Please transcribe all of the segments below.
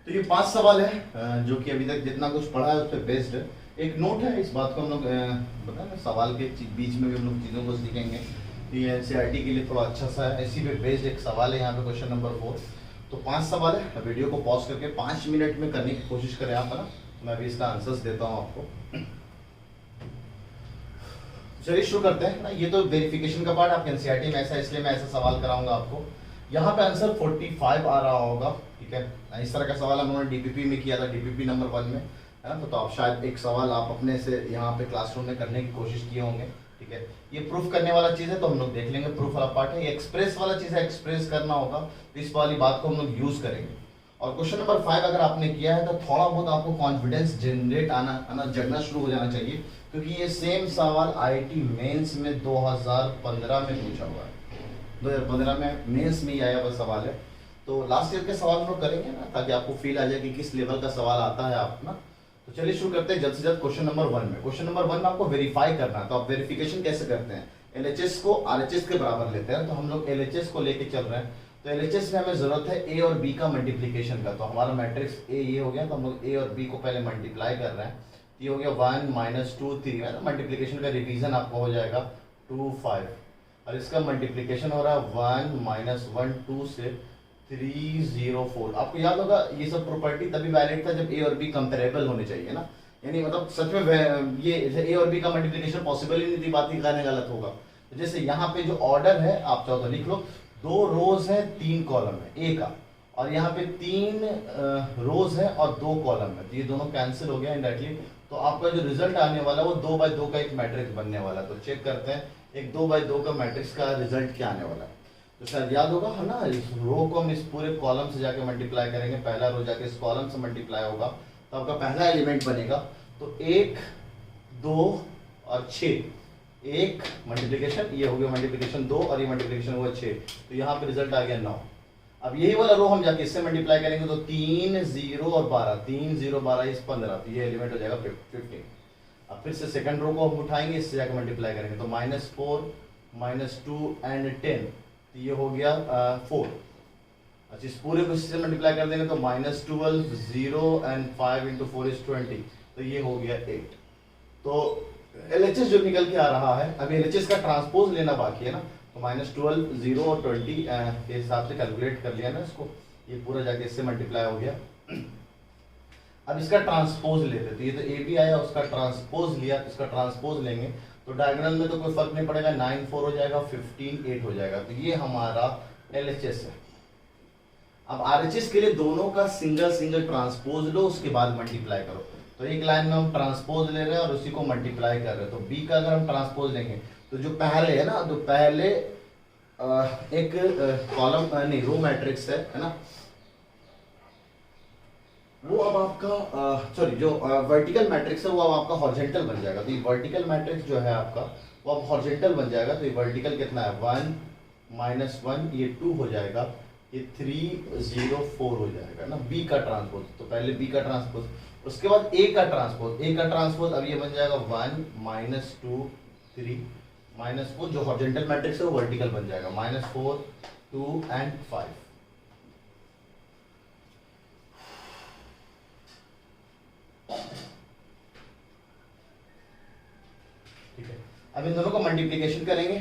तो ये 5 सवाल है जो कि अभी तक जितना कुछ पढ़ा है उस पर बेस्ड है। एक नोट है, इस बात को हम लोग बता ना, सवाल के बीच में भी हम लोग चीज़ों को सीखेंगे। तो ये एनसीईआरटी के लिए थोड़ा अच्छा सा है, इसी पे बेस्ड एक सवाल है यहाँ पे, क्वेश्चन नंबर 4। तो 5 सवाल है, वीडियो को पॉज करके 5 मिनट में करने की कोशिश करें आप, है ना। मैं अभी इसका आंसर्स देता हूँ आपको। चलिए शुरू करते हैं ना। ये तो वेरिफिकेशन का पार्ट, आपके एनसीईआरटी में ऐसा, इसलिए मैं ऐसा सवाल कराऊंगा आपको। यहाँ पे आंसर 45 आ रहा होगा, ठीक है। इस तरह का सवाल हम लोगों ने डीपीपी में किया था, डीपीपी नंबर 1 में, है ना। तो आप शायद एक सवाल आप अपने से यहाँ पे क्लासरूम में करने की कोशिश किए होंगे, ठीक है। ये प्रूफ करने वाला चीज़ है तो हम लोग देख लेंगे, प्रूफ वाला पार्ट है। ये एक्सप्रेस वाला चीज़ है, एक्सप्रेस करना होगा, तो इस वाली बात को हम लोग यूज़ करेंगे। और क्वेश्चन नंबर 5 अगर आपने किया है तो थोड़ा बहुत आपको कॉन्फिडेंस जनरेट आना जगना शुरू हो जाना चाहिए, क्योंकि ये सेम सवाल आईआईटी मेंस में 2015 में पूछा हुआ है। 2015 में मेंस में ही आया हुआ सवाल है। तो लास्ट ईयर के सवाल हम लोग करेंगे ना, ताकि आपको फील आ जाए कि किस लेवल का सवाल आता है आप ना। तो चलिए शुरू करते हैं जल्द से जल्द क्वेश्चन नंबर 1 में। क्वेश्चन नंबर 1 में आपको वेरीफाई करना है, तो आप वेरिफिकेशन कैसे करते हैं? एलएचएस को आरएचएस के बराबर लेते हैं, तो हम लोग एलएचएस को लेके चल रहे हैं। तो एलएचएस में हमें जरूरत है ए और बी का मल्टीप्लीकेशन का। तो हमारा मैट्रिक्स ए ये हो गया, तो हम लोग ए और बी को पहले मल्टीप्लाई कर रहे हैं। ये हो गया 1 - 2 3 है ना। मल्टीप्लीकेशन का रिवीजन आपको हो जाएगा 2 5, और इसका मल्टीप्लीकेशन हो रहा है 1 - 1 2 से 3 0 4। आपको याद होगा ये सब प्रॉपर्टी तभी वैलिड था जब ए और बी कंपेरेबल होने चाहिए ना। यानी मतलब सच में ये ए और बी का मल्टीप्लीकेशन पॉसिबल ही नहीं थी, बात ही कहने गलत होगा। तो जैसे यहाँ पे जो ऑर्डर है आप चाहो तो लिख लो, 2 रोज है 3 कॉलम है ए का, और यहाँ पे 3 रोज है और 2 कॉलम है, तो ये दोनों कैंसिल हो गया इनडायरेक्टली। तो आपका जो रिजल्ट आने वाला है वो 2/2 का एक मैट्रिक्स बनने वाला है। तो चेक करते हैं एक 2/2 का मैट्रिक्स का रिजल्ट क्या आने वाला है। तो शायद याद होगा, है ना, इस रो को हम इस पूरे कॉलम से जाके मल्टीप्लाई करेंगे, पहला रो जाके इस कॉलम से मल्टीप्लाई होगा, तो आपका पहला एलिमेंट बनेगा। तो 1 2 और 6, 1 मल्टीप्लीकेशन, ये हो गया मल्टीप्लीकेशन 2, और ये मल्टीप्लीकेशन हुआ 6, तो यहाँ पे रिजल्ट आ गया 9। अब यही वाला रो हम जाके इससे मल्टीप्लाई करेंगे, तो 3 0 और 12, 3 0 12 इस 15, तो ये एलिमेंट हो जाएगा 15। अब फिर से सेकंड रो को हम उठाएंगे, इससे जाकर मल्टीप्लाई करेंगे, तो -4 -2 एंड 10, तो ये हो गया 4। अच्छा, इस पूरे को इससे मल्टीप्लाई कर देंगे तो -12 0 एंड 5 × 4 = 20, तो ये हो गया 8। तो एलएचएस जो निकल के आ रहा है, अभी एलएचएस का ट्रांसपोज लेना बाकी है ना। तो -12 0 और 20 के हिसाब से कैलकुलेट कर लिया ना इसको, ये पूरा जाके इससे मल्टीप्लाई हो गया। अब इसका ट्रांसपोज लेते, तो ये तो ए बी आया, उसका ट्रांसपोज लिया, इसका ट्रांसपोज लेंगे तो डायगोनल में तो कोई फर्क नहीं पड़ेगा, 9 4 हो जाएगा, 15 8 हो जाएगा, तो ये हमारा एलएचएस है। अब आरएचएस के लिए दोनों का सिंगल ट्रांसपोज लो, उसके बाद मल्टीप्लाई करो। तो एक लाइन में हम ट्रांसपोज ले रहे हैं और उसी को मल्टीप्लाई कर रहे हैं। तो बी का अगर हम ट्रांसपोज लेंगे तो जो पहले है ना, तो पहले एक कॉलम नहीं रो मैट्रिक्स है ना, वो अब आपका सॉरी जो वर्टिकल मैट्रिक्स है वो अब आपका हॉरिजॉन्टल बन जाएगा। तो ये वर्टिकल मैट्रिक्स जो है आपका वो अब हॉरिजॉन्टल बन जाएगा। तो ये वर्टिकल कितना है, 1 - 1, ये 2 हो जाएगा, ये 3 0 4 हो जाएगा ना, बी का ट्रांसपोज। तो पहले बी का ट्रांसपोज, उसके बाद ए का ट्रांसपोज। ए का ट्रांसपोज अब ये बन जाएगा 1 - 2 3 -4, जो हॉरिजॉन्टल मैट्रिक्स है वो वर्टिकल बन जाएगा, -4 2 एंड 5। ठीक है, अब इन दोनों को मल्टीप्लिकेशन करेंगे,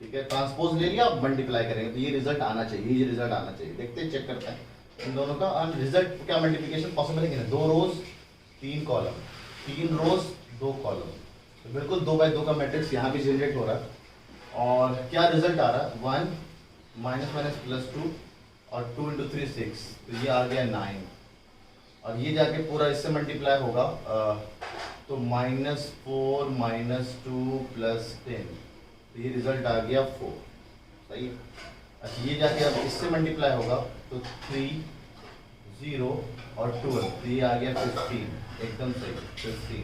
ठीक है, ट्रांसपोज ले लिया, अब मल्टीप्लाई करेंगे, तो ये रिजल्ट आना चाहिए, ये रिजल्ट आना चाहिए। देखते हैं, चेक करते हैं इन दोनों का रिजल्ट क्या मल्टीप्लिकेशन पॉसिबल है कि नहीं। 2 रोज 3 कॉलम, 3 रोज 2 कॉलम, तो बिल्कुल 2/2 का मैट्रिक्स यहाँ भी जनरेट हो रहा है। और क्या रिजल्ट आ रहा है, 1 -2 और 2 × 3 6, तो ये आ गया 9, और ये जाके पूरा इससे मल्टीप्लाई होगा तो -4 - 2 + 10, तो ये रिजल्ट आ गया 4, सही है। अच्छा, ये जाके अब इससे मल्टीप्लाई होगा तो 3 0 और 12, तो ये आ गया 15, एकदम सही 15।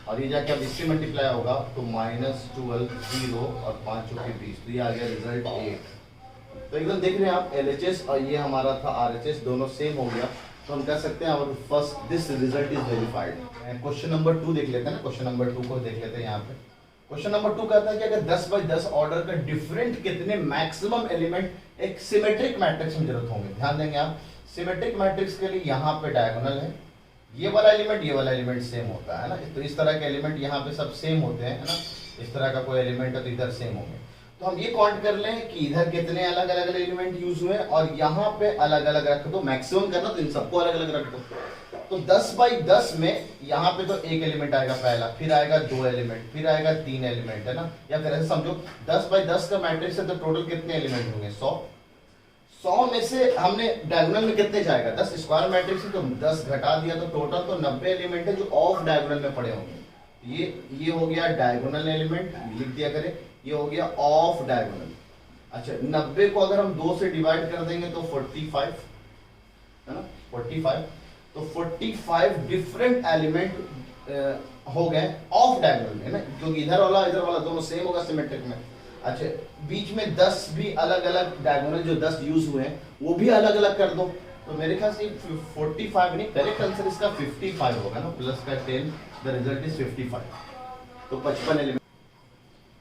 और ये जाके अब इससे मल्टीप्लाई होगा तो -12 0 और 5 × 20, तो ये आ गया रिजल्ट 8। तो एकदम देख रहे हैं आप, एलएचएस और ये हमारा था आरएचएस, दोनों सेम हो गया। तो हम कह सकते हैं और first this result is verified. Question number 2 देख लेते हैं ना, क्वेश्चन नंबर 2 को देख लेते हैं यहाँ पे। क्वेश्चन नंबर 2 कहता है कि अगर 10/10 ऑर्डर का डिफरेंट कितने मैक्सिमम एलिमेंट एक सिमेट्रिक मैट्रिक्स में जरूरत होंगे। ध्यान देंगे आप, सिमेट्रिक मैट्रिक्स के लिए यहाँ पे डायगोनल है, ये वाला एलिमेंट सेम होता है ना, तो इस तरह के एलिमेंट यहाँ पे सब सेम होते हैं, है ना, इस तरह का कोई एलिमेंट है तो इधर सेम होंगे। तो हम ये काउंट कर लें कि इधर कितने अलग अलग एलिमेंट यूज हुए और यहाँ पे अलग अलग रख दो, मैक्सिमम करना तो इन सबको अलग अलग रख दो। तो 10 बाई 10 में यहाँ पे तो एक एलिमेंट आएगा पहला, फिर आएगा 2 एलिमेंट, फिर आएगा 3 एलिमेंट, है ना, या फिर ऐसे समझो 10 बाई 10 का मैट्रिक्स है तो टोटल कितने एलिमेंट होंगे 100 में से हमने डायगोनल में कितने जाएगा 10 स्क्वायर मैट्रिक्स है तो 10 घटा दिया तो टोटल तो 90 एलिमेंट है जो ऑफ डायगोनल में पड़े होंगे। ये हो गया डायगोनल एलिमेंट, लिख दिया करें, ये हो गया ऑफ डायगोनल। अच्छा 90 को अगर हम 2 से डिवाइड कर देंगे तो 45, है ना, 45, तो 45 डिफरेंट एलिमेंट हो गए ऑफ डायगोनल में, ना, क्योंकि इधर वाला दोनों सेम होगा सिमेट्रिक में। अच्छा बीच में 10 भी अलग अलग डायगोनल जो 10 यूज हुए हैं वो भी अलग अलग कर दो, तो मेरे ख्याल से 45 नहीं, करेक्ट आंसर इसका 55 होगा ना, प्लस का 10, द रिजल्ट इज 55, तो 55 एलिमेंट।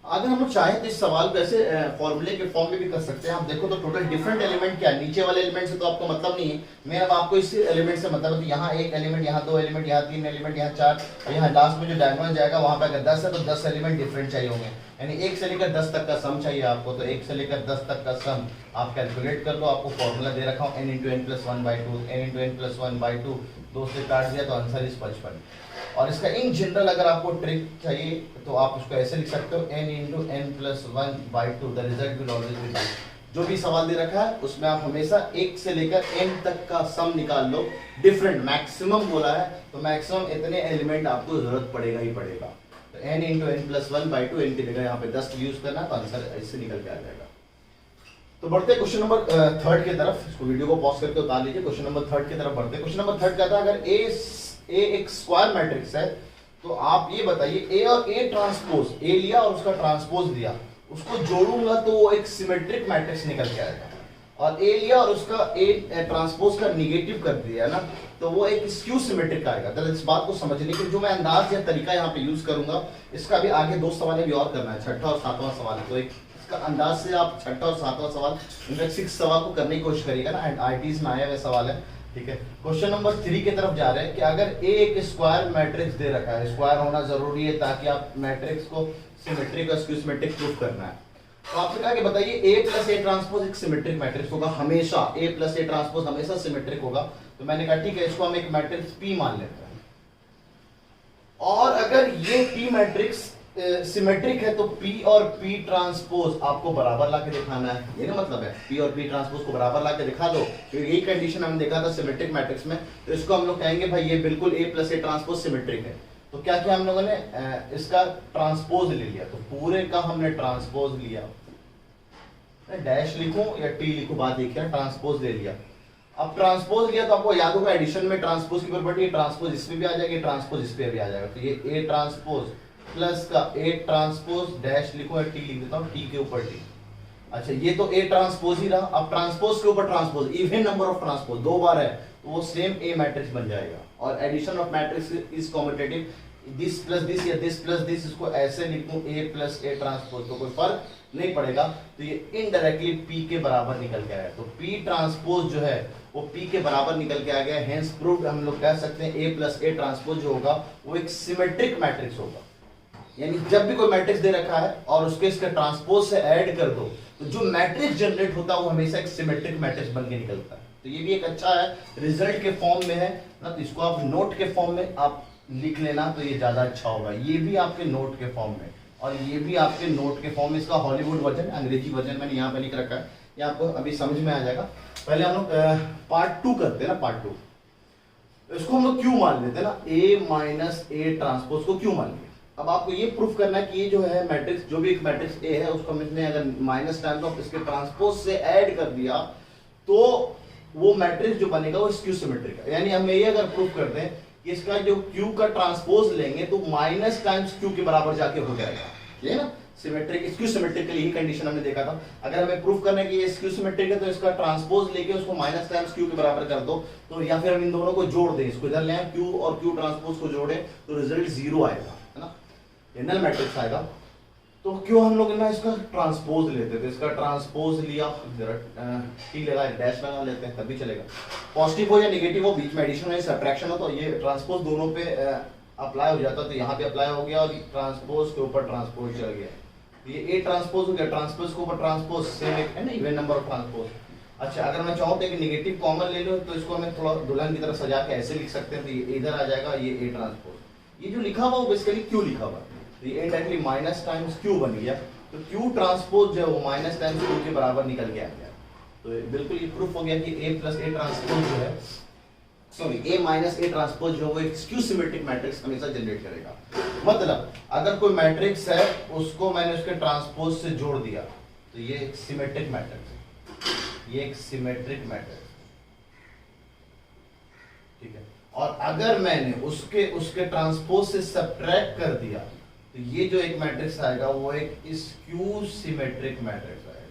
अगर हम लोग चाहें तो इस सवाल को ऐसे फॉर्मूले के फॉर्म में भी कर सकते हैं। आप देखो तो टोटल डिफरेंट एलिमेंट क्या, नीचे वाले एलिमेंट से तो आपको मतलब नहीं है, मैं अब आपको इस एलिमेंट से मतलब है, तो यहाँ एक एलिमेंट, यहाँ 2 एलिमेंट, यहाँ 3 एलिमेंट, यहाँ 4, और यहाँ लास्ट में जो डायगोनल जाएगा वहां पे अगर 10 है तो 10 एलिमेंट डिफरेंट चाहिए होंगे, यानी 1 से लेकर 10 तक का सम चाहिए आपको, तो 1 से लेकर 10 तक का सम आप कैलकुलेट कर लो। आपको फॉर्मूला दे रखा हूँ n × n + 1/2, n × n + 1/2, 2 से काट दिया तो आंसर इज 55। और इसका इन जनरल अगर आपको ट्रिक चाहिए तो आप उसको ऐसे लिख सकते हो n × n + 1/2, the result will always be 2। जो भी सवाल दे रखा है उसमें आप हमेशा 1 से लेकर n तक का सम निकाल लो, डिफरेंट मैक्सिमम बोला है तो मैक्सिमम इतने एलिमेंट आपको जरूरत पड़ेगा ही पड़ेगा। तो n × n + 1/2, n की जगह यहाँ पे 10 यूज करना तो आंसर इससे निकल के आ जाएगा। तो बढ़ते क्वेश्चन नंबर 3 की तरफ, इसको वीडियो को पॉज करके उतार लीजिए, क्वेश्चन नंबर 3 की तरफ बढ़ते। क्वेश्चन नंबर 3 कहता है अगर A एक स्क्वायर मैट्रिक्स है तो आप ये बताइए A और A ट्रांसपोज, A लिया और उसका ट्रांसपोज दिया, उसको जोड़ूंगा तो वो एक सिमेट्रिक मैट्रिक्स निकल के आएगा, और A लिया और उसका A ट्रांसपोज का निगेटिव कर दिया ना तो वो एक स्क्यू सिमेट्रिक आएगा। तो इस बात को समझने के जो मैं अंदाज या तरीका यहाँ पे यूज करूंगा, इसका भी आगे 2 सवाल भी और करना है, 6वां और 7वां सवाल है, तो एक इसका अंदाज से आप 6वां और 7वां सवाल, इनफैक्ट 6 सवाल को करने की कोशिश करिएगा ना, एंड आईटीज में आए हुए सवाल है, ठीक है। क्वेश्चन नंबर 3 की तरफ जा रहे हैं कि अगर A एक स्क्वायर मैट्रिक्स दे रखा है, स्क्वायर होना जरूरी है ताकि आप मैट्रिक्स को सिमेट्रिक और स्क्यू सिमेट्रिक प्रूफ करना है, तो आपने कहा कि बताइए A + A ट्रांसपोज एक सिमेट्रिक मैट्रिक्स होगा हमेशा, A + A ट्रांसपोज हमेशा सिमेट्रिक होगा, तो मैंने कहा ठीक है इसको हम एक मैट्रिक्स P मान लेते हैं, और अगर ये P मैट्रिक्स सिमेट्रिक है तो P और P ट्रांसपोज आपको बराबर लाके दिखाना है, ये ना मतलब है P और P ट्रांसपोज को बराबर लाके दिखा दो, क्योंकि यही कंडीशन हमने देखा था सिमेट्रिक मैट्रिक्स में, तो इसको हम लोग कहेंगे भाई ये बिल्कुल A + A ट्रांसपोज सिमेट्रिक है। तो क्या किया हम लोगों ने, इसका ट्रांसपोज ले लिया, तो पूरे का हमने ट्रांसपोज लिया, डैश लिखूं या टी लिखूं बात एक है, ट्रांसपोज ले लिया। अब ट्रांसपोज लिया तो आपको याद होगा एडिशन में ट्रांसपोज की प्रॉपर्टी, ट्रांसपोज इसमें भी आ जाएगी, ट्रांसपोज इस पे भी आ जाएगा, तो ये A ट्रांसपोज प्लस का A ट्रांसपोज डैश लिखो या टी लिख देता हूं, टी के ऊपर टी। अच्छा ये तो A ट्रांसपोज ही रहा, अब ट्रांसपोज के ऊपर transpose, even number of transpose 2 बार है तो वो सेम A मैट्रिक्स बन जाएगा, और addition of matrix is commutative, this plus this या दिस प्लस दिस, इसको ऐसे लिखूं A + A ट्रांसपोज तो कोई फर्क नहीं पड़ेगा, तो ये इनडायरेक्टली P के बराबर निकल के आया, तो P ट्रांसपोज जो है वो P के बराबर निकल के आ गया, हेंस प्रूव्ड हम लोग कह सकते हैं A + A ट्रांसपोज जो होगा वो एक सिमेट्रिक मैट्रिक्स होगा। यानी जब भी कोई मैट्रिक्स दे रखा है और उसके इसके ट्रांसपोज से ऐड कर दो तो जो मैट्रिक्स जनरेट होता है वो हमेशा एक सिमेट्रिक मैट्रिक्स बन के निकलता है। तो ये भी एक अच्छा है, रिजल्ट के फॉर्म में है ना, तो इसको आप नोट के फॉर्म में आप लिख लेना तो ये ज्यादा अच्छा होगा, ये भी आपके नोट के फॉर्म में और ये भी आपके नोट के फॉर्म में। इसका हॉलीवुड वर्जन, अंग्रेजी वर्जन मैंने यहाँ पे लिख रखा है, ये आपको अभी समझ में आ जाएगा। पहले हम लोग पार्ट 2 करते हैं ना, पार्ट 2 इसको हम लोग क्यू मान लेते हैं ना, A - A ट्रांसपोज को क्यू मान लिया। अब आपको ये प्रूफ करना है कि ये जो है मैट्रिक्स, जो भी एक मैट्रिक्स A है उसको हमने अगर माइनस टाइम्स ऑफ इसके ट्रांसपोज से ऐड कर दिया तो वो मैट्रिक्स जो बनेगा वो स्क्यू सिमेट्रिक है। यानी हम ये अगर प्रूफ कर दें कि इसका जो Q का ट्रांसपोज लेंगे तो माइनस टाइम्स Q के बराबर जाके हो जाएगा, ये ना सिमेट्रिक, स्क्यू सिमेट्रिक के लिए ही कंडीशन हमने देखा था। अगर हमें प्रूफ करना है कि ये स्क्यू सिमेट्रिक है तो इसका ट्रांसपोज लेके उसको माइनस टाइम्स Q के बराबर कर दो, तो या फिर हम इन दोनों को जोड़ दें, इसको इधर ले आए Q और Q ट्रांसपोज को जोड़े तो रिजल्ट 0 आएगा, है ना, ये नल मैट्रिक्स आएगा। तो क्यों हम लोग ना इसका ट्रांसपोज लेते थे, इसका ट्रांसपोज लिया, टी लगा डैश लगा लेते हैं तब भी चलेगा। पॉजिटिव हो या नेगेटिव हो, बीच में एडिशन हो या सब्ट्रैक्शन हो, तो ये ट्रांसपोज दोनों पे अप्लाई हो जाता है। तो यहाँ पे अप्लाई हो गया और ट्रांसपोज के ऊपर ट्रांसपोज चल गया। ये ए ट्रांसपोज हो गया, ट्रांसपोज के ऊपर ट्रांसपोज, सेम एक है ना इवन नंबर ऑफ ट्रांसपोज। अच्छा अगर मैं चाहूँ तो एक नेगेटिव कॉमन ले लो, तो इसको मैं थोड़ा दुल्हन की तरह सजा के ऐसे लिख सकते हैं, तो ये इधर आ जाएगा, ये ए ट्रांसपोज। ये जो लिखा हुआ वो बेसिकली क्यू लिखा हुआ, तो ये इनडायरेक्टली माइनस टाइम्स क्यू बन गया। तो क्यू ट्रांसपोज जो है वो माइनस टाइम्स क्यू के बराबर निकल के आ गया। तो बिल्कुल ये प्रूफ हो गया कि ए प्लस ए ट्रांसपोज जो है, sorry A minus A transpose जो वो एक स्क्यू सिमेट्रिक मैट्रिक्स हमेशा जनरेट करेगा। मतलब अगर कोई मैट्रिक्स है उसको मैंने उसके ट्रांसपोज से जोड़ दिया तो ये एक सिमेट्रिक मैट्रिक्स है, ये एक सिमेट्रिक मैट्रिक्स, ठीक है। और अगर मैंने उसके ट्रांसपोज से सब्ट्रैक्ट कर दिया तो ये जो एक मैट्रिक्स आएगा वो एक स्क्यू सिमेट्रिक मैट्रिक्स आएगा।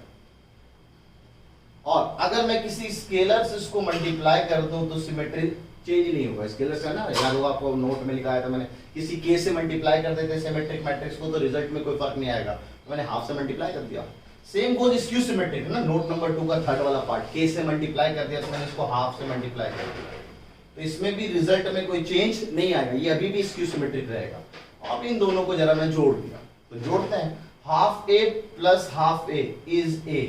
और अगर मैं किसी स्केलर से इसको मल्टीप्लाई कर दूं तो सिमेट्री चेंज नहीं होगा। स्केलर का ना याद होगा आपको, नोट में लिखा है था मैंने, किसी के से मल्टीप्लाई कर देते सिमेट्रिक मैट्रिक्स को तो रिजल्ट में कोई फर्क नहीं आएगा, तो मैंने हाफ से मल्टीप्लाई कर दिया। सेम गोज स्क्यू सिमेट्रिक है ना, नोट नंबर 2 का थर्ड वाला पार्ट, के से मल्टीप्लाई कर दिया तो मैंने इसको हाफ से मल्टीप्लाई कर दिया, तो इसमें भी रिजल्ट में कोई चेंज नहीं आएगा, ये अभी भी स्क्यू सिमेट्रिक रहेगा। अब इन दोनों को जरा मैं जोड़ दिया, तो जोड़ते हैं, half A plus half A is a,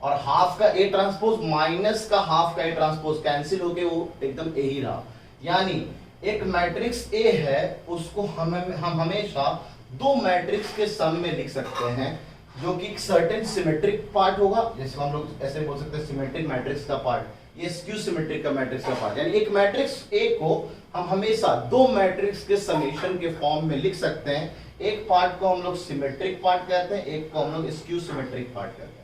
और हाफ का ए ट्रांसपोज माइनस का हाफ का ए ट्रांसपोज कैंसिल होके वो एकदम ए ही रहा। यानी एक मैट्रिक्स ए है उसको हम हमेशा दो मैट्रिक्स के सम में लिख सकते हैं, जो कि एक सर्टेन सिमेट्रिक पार्ट होगा, जैसे हम लोग ऐसे बोल सकते हैं सिमेट्रिक मैट्रिक्स का पार्ट, ये स्क्यू सिमेट्रिक का मैट्रिक्स का पार्ट। यानी एक मैट्रिक्स ए को हम हमेशा दो मैट्रिक्स के समेशन के फॉर्म में लिख सकते हैं। एक पार्ट को हम लोग सिमेट्रिक पार्ट कहते हैं, एक को हम लोग स्क्यू सिमेट्रिक पार्ट कहते हैं।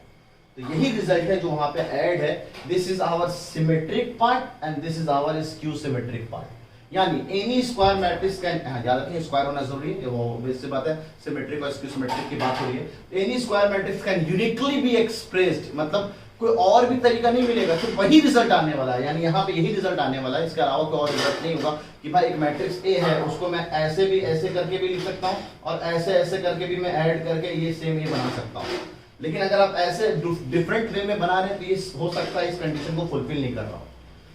तो यही रिजल्ट है जो वहां पे ऐड है, this is our symmetric part and this is our skew symmetric part. यानी एनी स्क्वायर मैट्रिक्स कैन, याद रखें स्क्वायर होना जरूरी है, वो बेसिक सी बात है, सिमेट्रिक और स्क्यू सिमेट्रिक की बात हो रही है। Any square matrix can uniquely be expressed, मतलब कोई और भी तरीका नहीं मिलेगा, सिर्फ वही रिजल्ट आने वाला है। यानी यहाँ पे यही रिजल्ट आने वाला है, इसके अलावा कोई और रिजल्ट नहीं होगा कि भाई एक मैट्रिक्स ए है उसको मैं ऐसे भी ऐसे करके भी लिख सकता हूँ और ऐसे ऐसे करके भी मैं ऐड करके ये सेम ये बना सकता हूँ। लेकिन अगर आप ऐसे डिफरेंट वे में बना रहे हैं तो ये हो सकता है इस कंडीशन को फुलफिल नहीं कर रहा हो।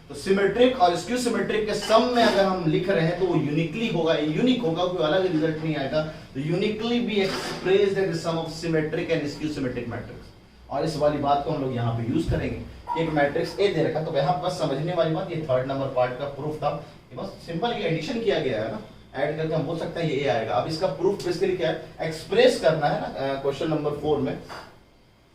तो सिमेट्रिक और स्क्यू सिमेट्रिक के सम में अगर हम लिख रहे हैं तो वो यूनिकली होगा, यूनिक होगा, कोई अलग रिजल्ट नहीं आएगा। तो uniquely be expressed as the sum of symmetric and skew symmetric matrix. और इस वाली बात को हम लोग यहाँ पे यूज करेंगे। एक मैट्रिक्स ए दे रखा, तो यहाँ बस समझने वाली बात, ये थर्ड नंबर पार्ट का प्रूफ था, बस सिंपल ये एडिशन किया गया है ना, ऐड करके हम बोल सकते हैं ये ए आएगा। अब इसका प्रूफ बेसिकली क्या है, एक्सप्रेस करना है ना, क्वेश्चन नंबर 4 में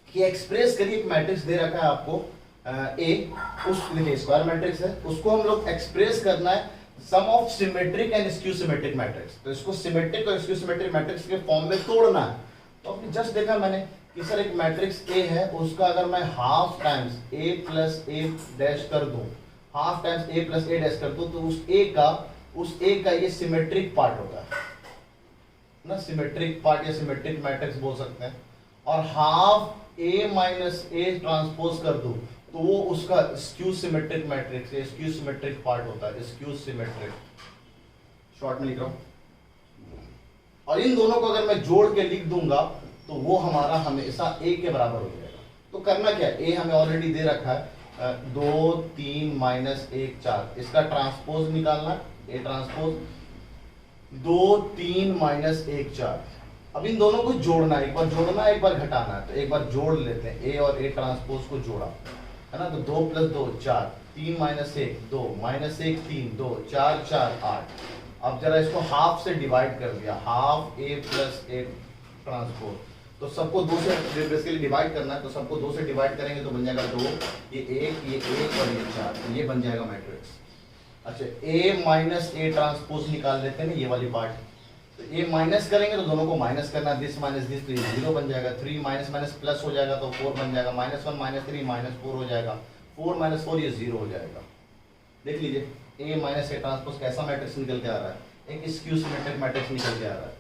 कि एक्सप्रेस करिए, एक मैट्रिक्स दे रखा है आपको ए, उस देखिए स्क्वायर मैट्रिक्स है, उसको हम लोग एक्सप्रेस करना है sum of symmetric and skew symmetric matrix. तो इसको सिमेट्रिक और स्क्यू सिमेट्रिक मैट्रिक्स के फॉर्म में तोड़ना है। तो आपने जस्ट देखा मैंने कि सर एक मैट्रिक्स ए है, उसका अगर मैं हाफ टाइम्स ए प्लस ए डैश कर दूं, हाफ टाइम्स ए प्लस ए डैश कर दूं, तो उस ए का ये सिमेट्रिक पार्ट होता है ना, सिमेट्रिक पार्ट या सिमेट्रिक मैट्रिक्स बोल सकते हैं। और half A minus A transpose कर दूं तो वो उसका स्क्यू सिमेट्रिक मैट्रिक्स या स्क्यू सिमेट्रिक पार्ट होता है, स्क्यू सिमेट्रिक, शॉर्ट में लिख रहा हूं। और इन दोनों को अगर मैं जोड़ के लिख दूंगा तो वो हमारा हमेशा ए के बराबर हो जाएगा। तो करना क्या है, ए हमें ऑलरेडी दे रखा है 2 3 माइनस 1 4, इसका ट्रांसपोज निकालना, ए ट्रांसपोज 2 3 माइनस 1 4। अब इन दोनों को जोड़ना, एक बार जोड़ना एक बार घटाना है, तो एक बार जोड़ लेते हैं, ए और ए ट्रांसपोज को जोड़ा है ना, तो 2 + 2 4, 3 - 1 2, -1 3 2, 4 4 8। अब जरा इसको हाफ से डिवाइड कर दिया, half A plus A transpose, तो सबको 2 से बेसिकली डिवाइड करना है, तो सबको 2 से डिवाइड करेंगे तो बन जाएगा 2, ये 1 और ये 4, तो ये बन जाएगा मैट्रिक्स। अच्छा ए माइनस ए ट्रांसपोज निकाल लेते हैं ना, ये वाली पार्ट, तो ए माइनस करेंगे तो दोनों को माइनस करना, दिस माइनस दिस, तो ये 0 बन जाएगा, 3 माइनस माइनस प्लस हो जाएगा तो 4 बन जाएगा, -1 -3 -4 हो जाएगा, 4 - 4 ये 0 हो जाएगा। देख लीजिए ए माइनस ए ट्रांसपोज कैसा मैट्रिक्स निकल के आ रहा है, एक स्क्यू सिमेट्रिक मैट्रिक्स निकल के आ रहा है।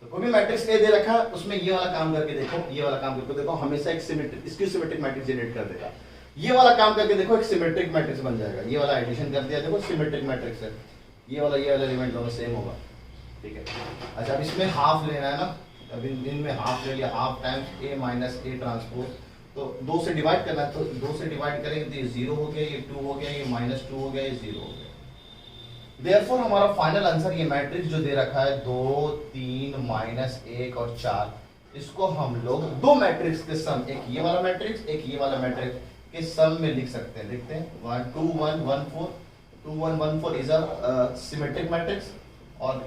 तो कोई भी मैट्रिक्स ए दे रखा है उसमें ये वाला काम करके देखो, ये वाला काम करके देखो, हमेशा एक symmetric skew symmetric matrix generate कर देगा। ये वाला काम करके देखो, एक सिमेट्रिक मैट्रिक्स बन जाएगा। ये वाला एडिशन कर दिया, देखो सिमेट्रिक मैट्रिक्स है, ये वाला एलिमेंट दोनों सेम होगा, ठीक है। अच्छा अब इसमें हाफ लेना है ना, अभी इनमें हाफ ले लिया, half times A minus A transpose, तो 2 से डिवाइड करना है, तो 2 से डिवाइड करेंगे तो ये 0 हो गया, ये 2 हो गया, ये -2 हो गया, ये 0 हो गया। देयरफॉर हमारा फाइनल आंसर ये मैट्रिक्स जो दे रखा है 2 3 -1 और 4, इसको हम लोग दो मैट्रिक्स के सम, एक ये वाला मैट्रिक्स एक ये वाला मैट्रिक्स के सम में लिख सकते हैं। देखते हैं 1 2 1 1 4 2 1 1 4 इज अ सिमेट्रिक मैट्रिक्स और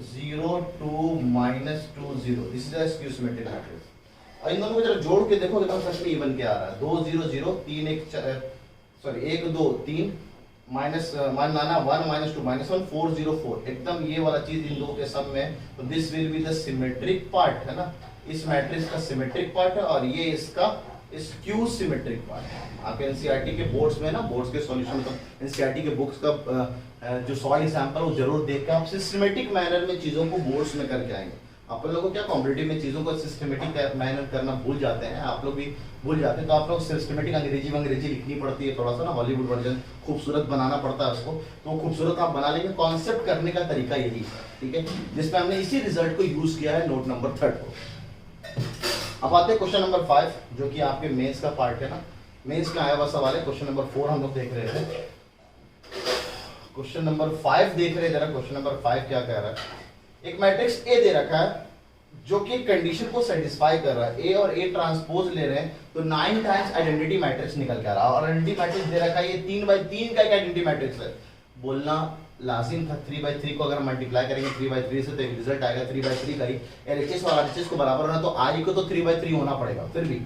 0 2 -2 0 this is a skew symmetric matrix. और इन दोनों को जरा जोड़ के देखो कितना सच में इवन क्या आ रहा है। 2 0 0 3 1 सॉरी 1 2 3 माइनस 1 लाना 1 -2 -1 4 0 4, एकदम ये वाला चीज इन दो के सम में, तो this will be the symmetric part है ना, इस मैट्रिक्स का सिमेट्रिक पार्ट है और ये इसका स्क्यू सिमेट्रिक पार्ट है। आप एनसीईआरटी के बोर्ड्स में ना, बोर्ड्स के सॉल्यूशन तो एनसीईआरटी के बुक्स का जो सॉल्व सैंपल वो जरूर देख के आप सिस्टमेटिक मैनर में चीजों को बोर्ड्स में करके आएंगे। आप लोगों को क्या कॉम्पिटिटिव में चीजों को सिस्टमेटिक मैनर करना भूल जाते हैं, आप लोग भी भूल जाते हैं, तो आप लोग सिस्टमेटिक अंग्रेजी लिखनी पड़ती है, थोड़ा सा ना हॉलीवुड वर्जन खूबसूरत बनाना पड़ता है उसको, तो खूबसूरत आप बना लेंगे। कॉन्सेप्ट करने का तरीका यही है, ठीक है, जिसमें हमने इसी रिजल्ट को यूज किया है नोट नंबर 3 को। अब आते हैं क्वेश्चन नंबर 5 जो कि आपके मेंस का पार्ट है ना, मेंस में आया हुआ सवाल है। क्वेश्चन नंबर 4 हम लोग देख रहे थे, क्वेश्चन नंबर 5 देख रहे हैं जरा। क्वेश्चन नंबर 5 क्या कह रहा है, एक मैट्रिक्स ए दे रखा है जो कि कंडीशन को सेटिस्फाई कर रहा है, ए और ए ट्रांसपोज ले रहे हैं, तो 9 टाइम्स आइडेंटिटी मैट्रिक्स निकल के आ रहा है। और आइडेंटिटी मैट्रिक्स दे रखा है ये 3/3 का एक आइडेंटिटी मैट्रिक्स है। बोलना लाजिम था 3/3 को अगर मल्टीप्लाई करेंगे 3/3 से तो एक रिजल्ट आएगा 3/3 का ही। एलएचएस और आरएचएस को बराबर होना तो आई को तो 3/3 होना पड़ेगा। फिर भी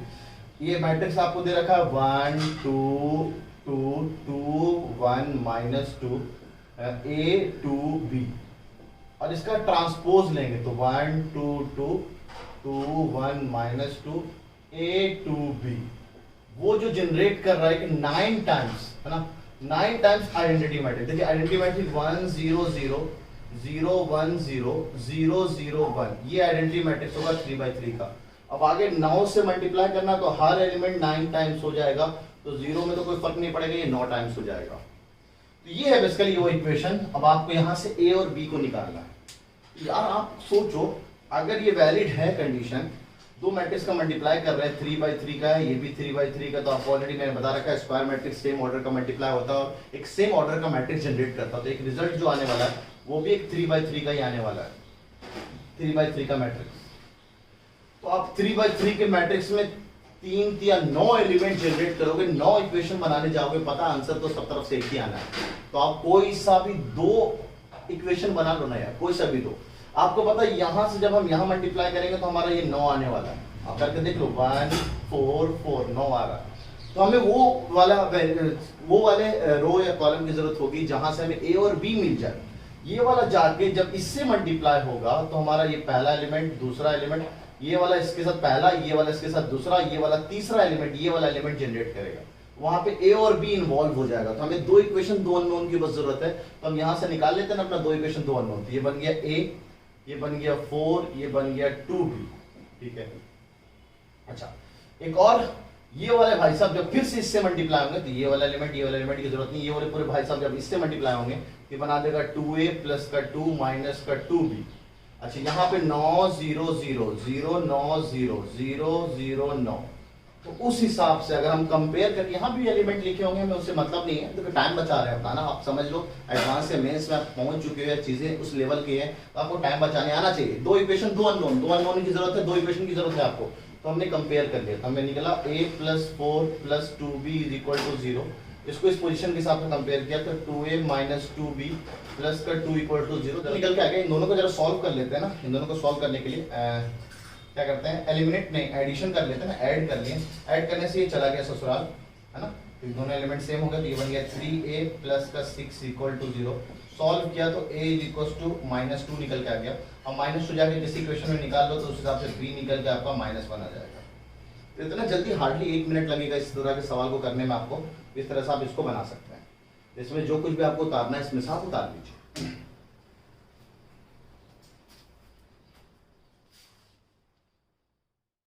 ये मैट्रिक्स आपको दे रखा है 1 2 2 2 1 -2 a 2 b, और इसका ट्रांसपोज लेंगे तो 1 2 2 2 1 -2 a 2 b, वो जो जनरेट कर रहा है कि 9 टाइम्स है ना, 9 टाइम्स आइडेंटिटी मैट्रिक्स। देखिए आइडेंटिटी मैट्रिक्स 1 0 0 0 1 0 0 0 1, ये आइडेंटिटी मैट्रिक्स होगा 3/3 का। अब आगे 9 से मल्टीप्लाई करना तो हर एलिमेंट 9 टाइम्स हो जाएगा, तो 0 में तो कोई फर्क नहीं पड़ेगा, ये 9 टाइम्स हो जाएगा। तो ये है बेसिकली वो इक्वेशन। अब आपको यहां से a और b को निकालना है। यार आप सोचो, अगर ये वैलिड है कंडीशन, दो मैट्रिक्स का मल्टीप्लाई कर रहे हैं, 3/3 का है, ये भी 3/3 का, तो आपको ऑलरेडी मैंने बता रखा है स्क्वायर मैट्रिक्स सेम ऑर्डर का मल्टीप्लाई होता है और एक सेम ऑर्डर का मैट्रिक्स जनरेट करता है, तो एक रिजल्ट जो आने वाला है वो भी एक 3/3 का ही आने वाला है, 3/3 का मैट्रिक्स। तो आप 3/3 के मैट्रिक्स में 3 या 9 एलिमेंट जनरेट करोगे, 9 इक्वेशन बनाने जाओगे, पता आंसर तो सब तरफ से एक ही आना है। तो आप कोई सा भी 2 इक्वेशन बना लो ना यार, कोई सा भी 2। आपको पता है यहां से जब हम यहां मल्टीप्लाई करेंगे तो हमारा ये 9 आने वाला है। आप करके देख लो 1 4 4 9 आ रहा है। तो हमें वो वाले रो या कॉलम की जरूरत होगी जहां से हमें ए और बी मिल जाए। ये वाला जाके जब इससे मल्टीप्लाई होगा तो हमारा ये पहला एलिमेंट, दूसरा एलिमेंट, ये वाला इसके साथ पहला, ये वाला इसके साथ दूसरा, ये वाला तीसरा एलिमेंट, ये वाला एलिमेंट जनरेट करेगा। वहां पे ए और बी इन्वॉल्व हो जाएगा। तो हमें 2 इक्वेशन 2 अननोन की बस जरूरत है, तो हम यहां से निकाल लेते हैं ना अपना 2 इक्वेशन 2 अननोन। ये बन गया ए, ये बन गया 4, ये बन गया 2b, ठीक है। अच्छा एक और, ये वाले भाई साहब जब फिर से इससे मल्टीप्लाई होंगे तो ये वाला एलिमेंट की जरूरत नहीं, ये वाले पूरे भाई साहब जब इससे मल्टीप्लाई होंगे ये बना देगा 2a प्लस का 2 माइनस का 2b। अच्छा यहाँ पे 9 0 0 0 9 0 0 0 9, तो उस हिसाब से अगर हम कंपेयर करके, यहाँ भी एलिमेंट लिखे होंगे, हमें उससे मतलब नहीं है, तो टाइम बचा रहे हैं अपना ना, आप समझ लो एडवांस से मेंस में आप पहुंच चुके हो, चीजें उस लेवल की है, तो आपको टाइम बचाने आना चाहिए। 2 इक्वेशन 2 अननोन की जरूरत है, 2 इक्वेशन की जरूरत है आपको, तो हमने कंपेयर कर लिया, तो हमें निकला a + 4 + 2b = 0। इसको इस पोजीशन के हिसाब से कंपेयर किया तो 2a - 2b प्लस का 2 = 0, तो निकल के आ गया। इन दोनों को जरा सॉल्व कर लेते हैं ना। इन दोनों को सॉल्व करने के लिए क्या करते हैं, एलिमिनेट नहीं एडिशन कर लेते हैं ना, ऐड कर लिए, ऐड करने से ये चला गया ससुराल, है ना, तो दोनों एलिमेंट सेम हो गए, तो ये बन गया 3a प्लस का 6 = 0। सॉल्व किया तो a = -2 निकल के आ गया। अब -2 जाके किसी इक्वेशन में निकाल लो तो उस हिसाब से b निकल के आपका -1 आ जाएगा। तो इतना जल्दी हार्डली 1 मिनट लगेगा इस तरह के सवाल को करने में आपको। इस तरह से आप इसको बना सकते हैं, इसमें जो कुछ भी आपको उतारना है इसमें से आप उतार लीजिए।